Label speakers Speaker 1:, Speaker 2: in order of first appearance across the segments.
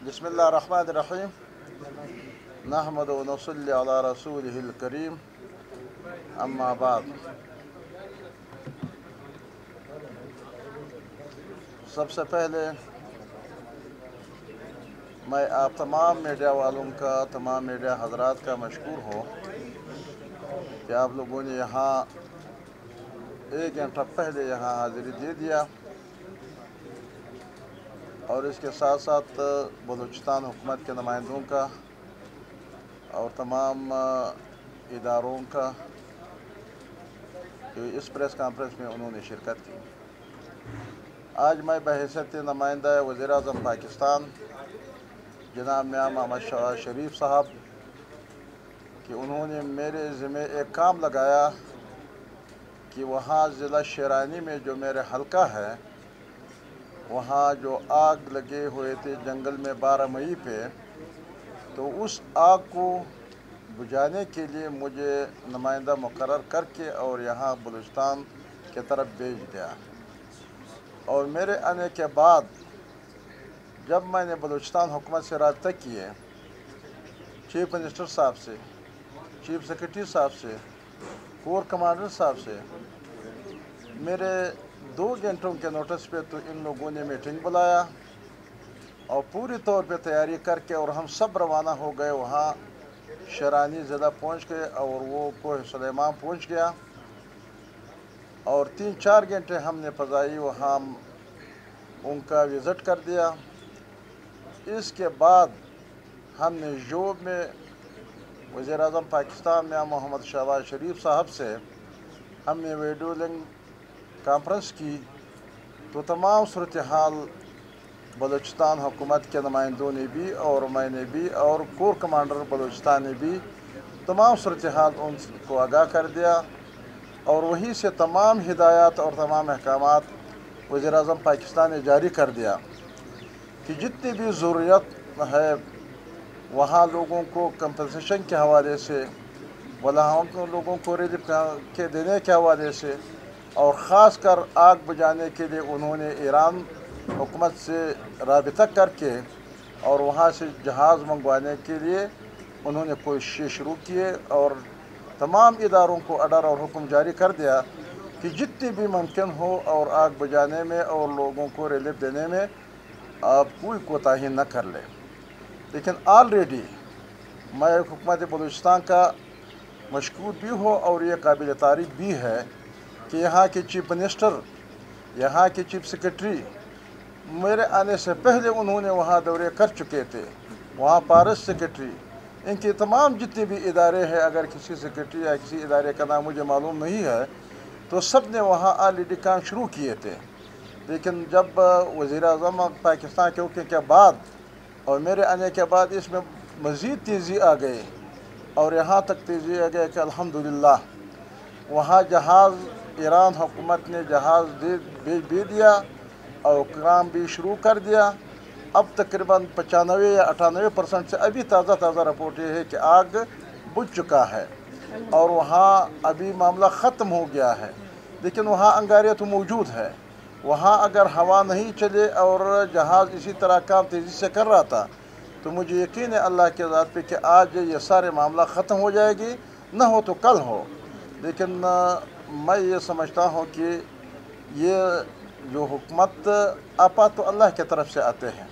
Speaker 1: बिस्मिल्लाहिर्रहमानिर्रहीम नहमदु व नसल्ली अला रसूलिहिल करीम अम्मा बाद। सबसे पहले मैं आप तमाम मीडिया वालों का, तमाम मीडिया हजरात का मशकूर हूँ कि आप लोगों ने यहाँ 1 घंटा पहले यहाँ हाज़िरी दे दिया और इसके साथ साथ बलूचिस्तान हुकूमत के नुमाइंदों का और तमाम इदारों का कि इस प्रेस कॉन्फ्रेंस में उन्होंने शिरकत की। आज मैं बहैसियत नुमाइंदा वज़ीर-ए-आज़म पाकिस्तान जनाब मियां मोहम्मद शहबाज शरीफ साहब कि उन्होंने मेरे ज़िम्मे एक काम लगाया कि वहाँ ज़िला शेरानी में जो मेरे हलका है वहाँ जो आग लगे हुए थे जंगल में 12 मई पे, तो उस आग को बुझाने के लिए मुझे नुमाइंदा मुकर्रर करके और यहाँ बलूचिस्तान की तरफ भेज दिया। और मेरे आने के बाद जब मैंने बलूचिस्तान हुकूमत से रब्ता किए, चीफ मिनिस्टर साहब से, चीफ सेक्रेटरी साहब से, कोर कमांडर साहब से, मेरे 2 घंटों के नोटिस पे तो इन लोगों ने मीटिंग बुलाया और पूरी तौर पे तैयारी करके और हम सब रवाना हो गए। वहाँ शेरानी ज़िला पहुँच गए और वो कोह सुलेमान पहुँच गया और 3-4 घंटे हमने फ़ज़ाई वहाँ उनका विज़िट कर दिया। इसके बाद हमने जोब में वज़ीर-ए-आज़म पाकिस्तान मियां मोहम्मद शहबाज शरीफ साहब से हमने वीडियो लिंक कॉन्फ्रेंस की, तो तमाम सूरत हाल बलूचिस्तान हुकूमत के नुमाइंदों ने भी और मैंने भी और कोर कमांडर बलूचिस्तान ने भी तमाम सूरत हाल उनको आगाह कर दिया और वहीं से तमाम हिदायत और तमाम अहकामात वज़ीर-ए-आज़म पाकिस्तान ने जारी कर दिया कि जितनी भी ज़रूरत है वहाँ लोगों को कंपनसेशन के हवाले से, वहाँ लोगों को रिलीफ के देने के हवाले से और ख़ास कर आग बुझाने के लिए उन्होंने ईरान हुकूमत से राबिता करके और वहाँ से जहाज़ मंगवाने के लिए उन्होंने कोशिश शुरू किए और तमाम इदारों को ऑर्डर और हुक्म जारी कर दिया कि जितनी भी मुमकिन हो और आग बुझाने में और लोगों को रिलीफ देने में आप कोई कोताही न कर लें। लेकिन ऑलरेडी मैं हुकूमत बलूचिस्तान का मशकूर भी हूँ और ये काबिल तारीफ़ भी है कि यहाँ के चीफ मिनिस्टर, यहाँ के चीफ सेक्रेटरी मेरे आने से पहले उन्होंने वहाँ दौरे कर चुके थे। वहाँ पारस सेक्रेटरी, इनके तमाम जितने भी इदारे हैं, अगर किसी सेक्रेटरी या किसी इदारे का नाम मुझे मालूम नहीं है तो सब ने वहाँ ऑलरेडी काम शुरू किए थे। लेकिन जब वज़ीर-ए-आज़म पाकिस्तान के होने के बाद और मेरे आने के बाद इसमें मज़ीद तेज़ी आ गई और यहाँ तक तेज़ी आ गई कि अल्हम्दुलिल्लाह वहाँ जहाज़ ईरान हुकूमत ने जहाज़ भेज दिया और काम भी शुरू कर दिया। अब तकरीबन 95 या 98% से अभी ताज़ा रिपोर्ट ये है कि आग बुझ चुका है और वहाँ अभी मामला ख़त्म हो गया है। लेकिन वहाँ अंगारे तो मौजूद है। वहाँ अगर हवा नहीं चले और जहाज़ इसी तरह काम तेज़ी से कर रहा था तो मुझे यकीन है अल्लाह के ज़ात पे कि आज ये सारे मामला ख़त्म हो जाएगी, न हो तो कल हो। लेकिन मैं ये समझता हूँ कि ये जो हुकूमत आपा तो अल्लाह की तरफ से आते हैं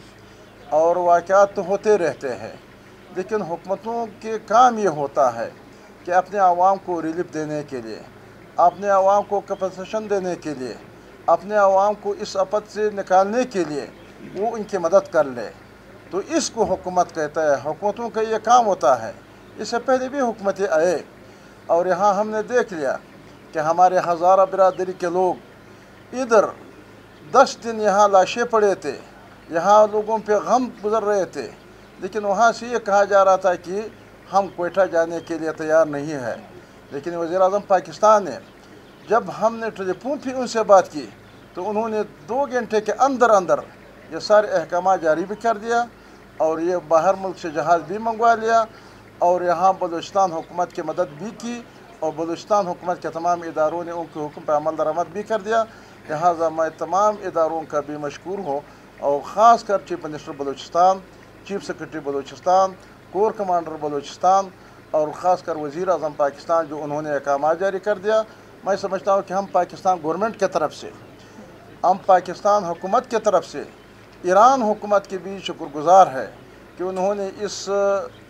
Speaker 1: और वाक़यात तो होते रहते हैं, लेकिन हुकूमतों के काम ये होता है कि अपने आवाम को रिलीफ देने के लिए, अपने आवाम को कंपनसेशन देने के लिए, अपने आवाम को इस आफत से निकालने के लिए वो उनकी मदद कर ले। तो इसको हुकूमत कहता है, हुकूमतों का ये काम होता है। इससे पहले भी हुकूमतें आए और यहाँ हमने देख लिया कि हमारे हज़ारा बिरादरी के लोग इधर 10 दिन यहाँ लाशें पड़े थे, यहाँ लोगों पे गम गुजर रहे थे, लेकिन वहाँ से ये कहा जा रहा था कि हम क्वेटा जाने के लिए तैयार नहीं है। लेकिन वज़ीर-ए-आज़म पाकिस्तान ने जब हमने टेलीफोन पर उनसे बात की तो उन्होंने 2 घंटे के अंदर अंदर ये सारे अहकाम जारी भी कर दिया और ये बाहर मुल्क से जहाज़ भी मंगवा लिया और यहाँ बलूचिस्तान हुकूमत की मदद भी की और बलूचिस्तान हुकूमत के तमाम इदारों ने उनके हुक्म पर अमल दरामद भी कर दिया। लिहाजा मैं तमाम इदारों का भी मशकूर हूँ और ख़ास कर chief minister Balochistan chief secretary Balochistan, core commander Balochistan और ख़ास कर वज़ीर आज़म पाकिस्तान जो उन्होंने अहकाम जारी कर दिया। मैं समझता हूँ कि हम पाकिस्तान गवर्नमेंट के तरफ से, हम पाकिस्तान हुकूमत के तरफ से ईरान हुकूमत के भी शुक्रगुज़ार है कि उन्होंने इस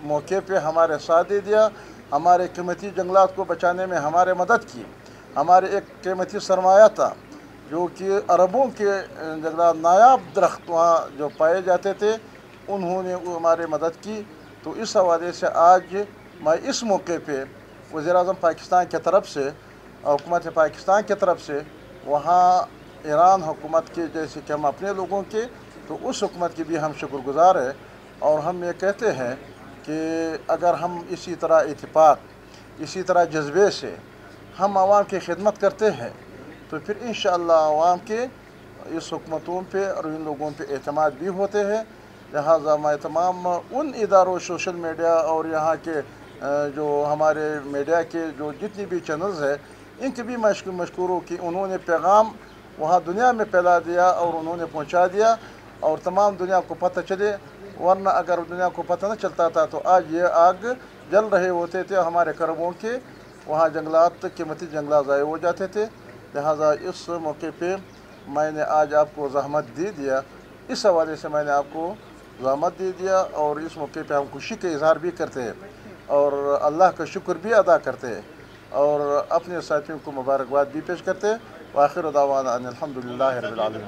Speaker 1: मौके पे हमारे साथ दे दिया, हमारे कीमती जंगलात को बचाने में हमारे मदद की। हमारे एक कीमती सरमाया था जो कि अरबों के जंगलात नायाब दरख्त वहाँ जो पाए जाते थे, उन्होंने हमारी मदद की। तो इस हवाले से आज मैं इस मौके पे वज़ीर-ए-आज़म पाकिस्तान की तरफ से, हुकूमत पाकिस्तान की तरफ से वहाँ ईरान हुकूमत के जैसे कि हम अपने लोगों के, तो उस हुकूमत की भी हम शुक्रगुज़ार है। और हम ये कहते हैं कि अगर हम इसी तरह इत्तेफाक, इसी तरह जज्बे से हम आवाम की खिदमत करते हैं तो फिर इंशाअल्लाह आवाम के इस हुकूमतों पे और इन लोगों पे एतमाद भी होते हैं। लिहाजा मैं तमाम उन इदारों, सोशल मीडिया और यहाँ के जो हमारे मीडिया के जो जितनी भी चैनल्स है, इनके भी मशकूर हूँ कि उन्होंने पैगाम वहाँ दुनिया में फैला दिया और उन्होंने पहुँचा दिया और तमाम दुनिया को पता चले। वरना अगर दुनिया को पता न चलता था तो आज ये आग जल रहे होते थे, हमारे करबों के वहाँ जंगलात, कीमती जंगलात ज़ाय हो जाते थे। लिहाजा इस मौके पे मैंने आज आपको ज़हमत दे दिया, इस हवाले से मैंने आपको ज़हमत दे दिया और इस मौके पे हम खुशी का इज़हार भी करते हैं और अल्लाह का शुक्र भी अदा करते हैं और अपने साथियों को मुबारकबाद भी पेश करते हैं। आखिर दावाना अल्हम्दुलिल्लाहि रब्बिल आलमीन।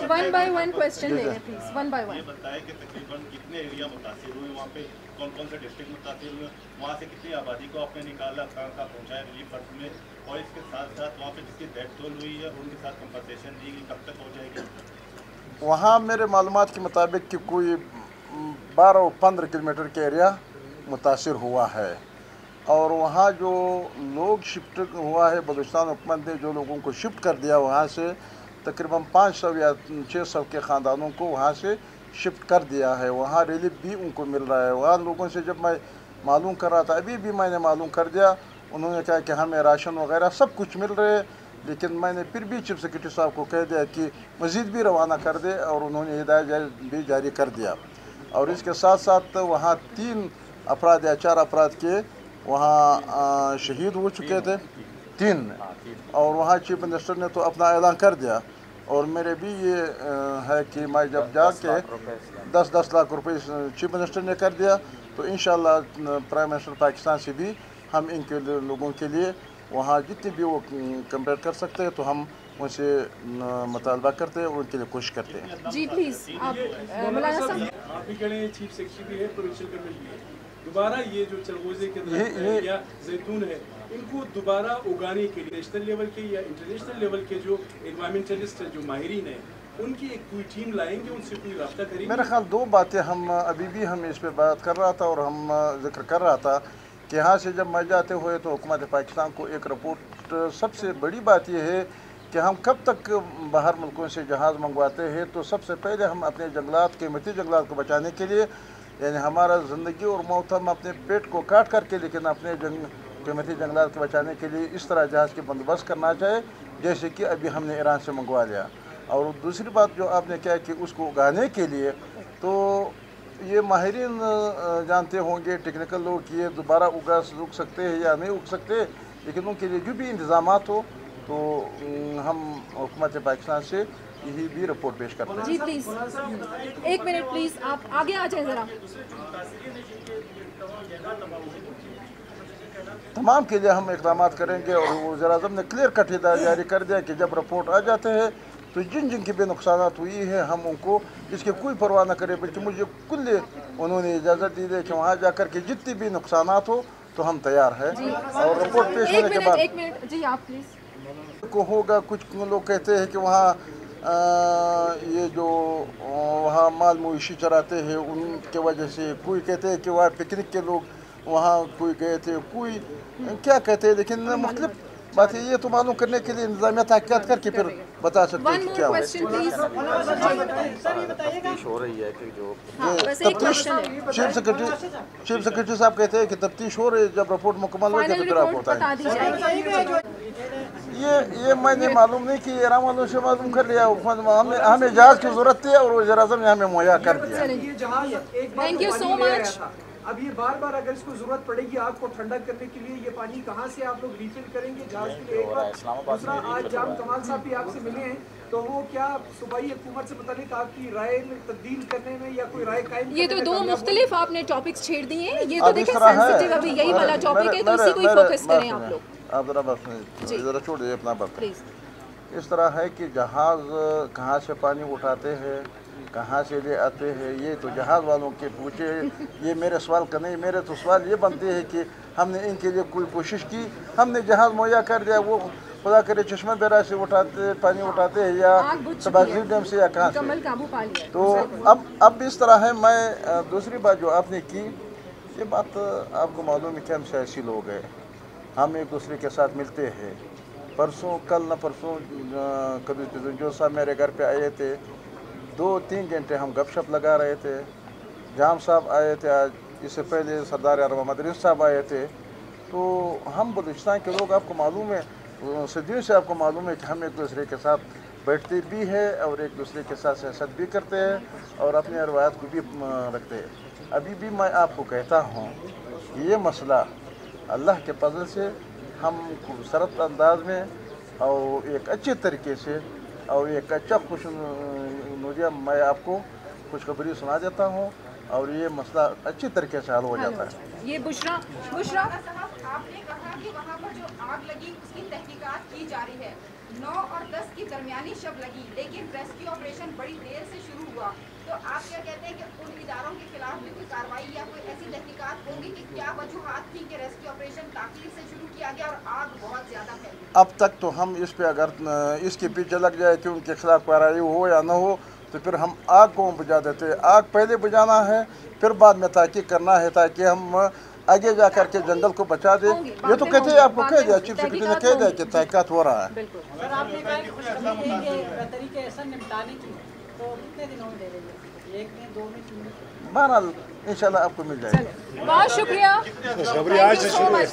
Speaker 2: वन बाय वन क्वेश्चन ले लें प्लीज, वन बाय वन।
Speaker 3: ये बताएं कि तकरीबन कितने एरिया मुतासिर हुए, वहाँ पे कौन कौन से डिस्ट्रिक्ट मुतासिर हुए, वहाँ से कितनी आबादी को आपने निकाला, कहाँ कहाँ पहुँचाया रिलीफ फंड में, और इसके साथ साथ वहाँ पे जिसकी डेथ टोल हुई है उनके साथ कंपनसेशन दी गई, कब तक हो जाएगी?
Speaker 1: वहाँ मेरे मालूमात के मुताबिक कि कोई 12-15 किलोमीटर के एरिया मुतासिर हुआ है और वहाँ जो लोग शिफ्ट हुआ है, बलूचिस्तान हुकूमत ने जो लोगों को शिफ्ट कर दिया वहाँ से तकरीबन 500 या 600 के ख़ानदानों को वहाँ से शिफ्ट कर दिया है। वहाँ रिलीफ भी उनको मिल रहा है। वहाँ लोगों से जब मैं मालूम कर रहा था, अभी भी मैंने मालूम कर दिया, उन्होंने कहा कि हमें राशन वगैरह सब कुछ मिल रहे है, लेकिन मैंने फिर भी चीफ सेक्रेटरी साहब को कह दिया कि मज़ीद भी रवाना कर दे और उन्होंने हिदायत भी जारी कर दिया। और इसके साथ साथ वहाँ 3 अफराद या 4 अफराद के वहाँ शहीद हो चुके थे, 3, और वहाँ चीफ मिनिस्टर ने तो अपना ऐलान कर दिया। और मेरे भी ये है कि मैं जब जाके 10-10 लाख रुपए चीफ मिनिस्टर ने कर दिया तो इंशाअल्लाह प्राइम मिनिस्टर पाकिस्तान से भी हम इनके लोगों के लिए वहाँ जितने भी वो कंपेयर कर सकते हैं तो हम उनसे मुतालबा करते हैं और उनके लिए कोशिश करते हैं।
Speaker 2: जी प्लीज आप मौलाना साहब।
Speaker 4: आप भी कहें चीफ सेक्रेटरी है, प्रोविंशियल गवर्नमेंट भी है, दोबारा ये जो चरगोजे के दरख्त या जैतून है इनको दोबारा उगाने के लिए नेशनल लेवल के या इंटरनेशनल लेवल के जो एनवायरमेंटलिस्ट जो माहिरीन हैं उनकी एक कोई टीम लाएंगे, उनसे कोई रास्ता करेंगे?
Speaker 1: मेरा ख्याल 2 बातें हम अभी भी हम इस पर बात कर रहा था और हम जिक्र कर रहा था कि यहाँ से जब मैं जाते हुए तो हुकूमत पाकिस्तान को एक रिपोर्ट, सबसे बड़ी बात यह है कि हम कब तक बाहर मुल्कों से जहाज़ मंगवाते हैं, तो सबसे पहले हम अपने जंगलात, कीमती जंगलात को बचाने के लिए, यानी हमारा ज़िंदगी और मौत हम अपने पेट को काट करके लेकिन अपने कीमती जंगलात को बचाने के लिए इस तरह जहाज़ के बंदोबस्त करना चाहिए जैसे कि अभी हमने ईरान से मंगवा लिया। और दूसरी बात जो आपने क्या कि उसको उगाने के लिए तो ये माहिरीन जानते होंगे, टेक्निकल लोग कि ये दोबारा उग सकते हैं या नहीं उग सकते, लेकिन उनके लिए जो भी इंतज़ामात हो तो हम हुकूमत पाकिस्तान से यही भी रिपोर्ट पेश करते हैं।
Speaker 2: जी प्लीज 1 मिनट प्लीज आप आगे आ जाएं ज़रा।
Speaker 1: तमाम के लिए हम इक़दाम करेंगे और वज़ीर-ए-आज़म ने क्लियर कट हिदायत जारी कर दिया कि जब रिपोर्ट आ जाते हैं तो जिन जिन की भी नुकसानात हुई है हम उनको इसकी कोई परवाह न करें, बल्कि मुझे कुल उन्होंने इजाज़त दी है कि वहाँ जाकर के जितनी भी नुकसानात हो तो हम तैयार हैं। और रिपोर्ट पेश होने के बाद
Speaker 2: 1 मिनट जी आप प्लीज
Speaker 1: को होगा। कुछ लोग कहते हैं कि वहाँ ये जो वहाँ माल मवेशी चराते हैं उनके वजह से, कोई कहते हैं कि वहाँ पिकनिक के लोग वहाँ कोई गए थे, कोई क्या कहते हैं, लेकिन मुख्तलिफ बात ये तो मालूम करने के लिए इंतजामिया तहकीकात करके फिर बता सकते हैं कि क्या हुआ।
Speaker 5: तफ्तीश हो रही है कि जो
Speaker 1: चीफ सेक्रेटरी साहब कहते हैं कि तफ्तीश हो रही है, जब रिपोर्ट मुकम्मल हो जाए तो फिर आप बताएं। ये मैंने मालूम नहीं कि ईरान वालों से मालूम कर लिया, हमें जहाज़ की ज़रूरत थी और वज़ीर आज़म ने हमें मुहैया कर दिया।
Speaker 6: ये जहाज एक बार
Speaker 2: Thank you so much.
Speaker 6: अब ये बार बार अगर इसको जरूरत पड़ेगी आग को ठंडा करने के लिए, ये पानी कहाँ से आप लोग रिफिल करेंगे जहाज के लिए? एक बार दूसरा, आज जाम कमाल साहब भी आपसे मिले हैं, तो वो क्या सूबाई हुकूमत से मुतालिक आपकी राय में तब्दील करने में या कोई राय कायम?
Speaker 2: ये तो दो मुख्तलिफ आपने टॉपिक्स छेड़ दिए हैं, ये तो देखें सेंसिटिव अभी यही वाला टॉपिक है, तो इसी को ही फोकस करें आप लोग।
Speaker 1: आप जरा बस जरा छोड़ दीजिए अपना बात।
Speaker 2: प्लीज।
Speaker 1: इस तरह है कि जहाज़ कहाँ से पानी उठाते हैं, कहाँ से ले आते हैं, ये तो जहाज़ वालों के पूछे, ये मेरे सवाल का नहीं। मेरे तो सवाल ये बनते हैं कि हमने इनके लिए कोई कोशिश की, हमने जहाज़ मुहैया कर दिया, वो खुदा करे चश्मा दरा से उठाते पानी उठाते हैं या तबाजी डैम से या कहाँ से,
Speaker 2: काबू पा लिया।
Speaker 1: तो अब इस तरह है। मैं दूसरी बात जो आपने की, ये बात आपको मालूम है कि हम सियासी लोग हैं, हम एक दूसरे के साथ मिलते हैं। परसों कल न परसों कभी जो साहब मेरे घर पे आए थे, 2-3 घंटे हम गपशप लगा रहे थे। जाम साहब आए थे आज, इससे पहले सरदार मोहम्मद रिज़ साहब आए थे। तो हम बलूचिस्तान के लोग, आपको मालूम है, सदियों से आपको मालूम है कि हम एक दूसरे के साथ बैठते भी हैं और एक दूसरे के साथ सियासत भी करते हैं और अपनी रवायत को भी रखते हैं। अभी भी मैं आपको कहता हूँ, ये मसला अल्लाह के फजल से हम खूबसूरत अंदाज में और एक अच्छे तरीके से और एक अच्छा मुझे मैं आपको खुशखबरी सुना देता हूँ और ये मसला अच्छी तरीके से हल हो जाता है।
Speaker 2: ये बुशरा
Speaker 7: आपने कहा कि वहाँ पर जो आग लगी उसकी तहकीकात की जा रही है। 9 और 10 की दरमियानी शब लगी, लेकिन रेस्क्यू ऑपरेशन बड़ी देर से शुरू हुआ। तो आप क्या कहते हैं कि उन इदारों के खिलाफ भी कोई कार्रवाई या कोई ऐसी तहकीकात होगी कि क्या वजूहात थी कि रेस्क्यू ऑपरेशन ताखीर से शुरू किया गया और आग बहुत ज़्यादा फैल गई?
Speaker 1: अब तक तो हम इस पे अगर इसके पीछे लग जाए कि उनके खिलाफ कार्रवाई हो या न हो, तो फिर हम आग को बुझा देते हैं। आग पहले बुझाना है, फिर बाद में तहकीक करना है, ताकि हम आगे जा कर के जंगल को बचा दे। ये तो कहते हैं, आपको कह दिया, चीफ सेक्रेटरी ने कह दिया कि तहकीकात हो रहा है।
Speaker 8: सर, आपने कहा कि खुशखबरी तरीके ऐसा निपटाने की, तो कितने दिनों में दे देंगे? 1 दिन, 2 दिन, 3 दिन?
Speaker 1: बहरहाल इंशाल्लाह आपको मिल जाएगा।
Speaker 2: बहुत शुक्रिया,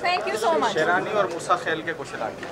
Speaker 2: थैंक यू सो मच।
Speaker 5: शेरानी और मूसा खेल के कुछ इलाके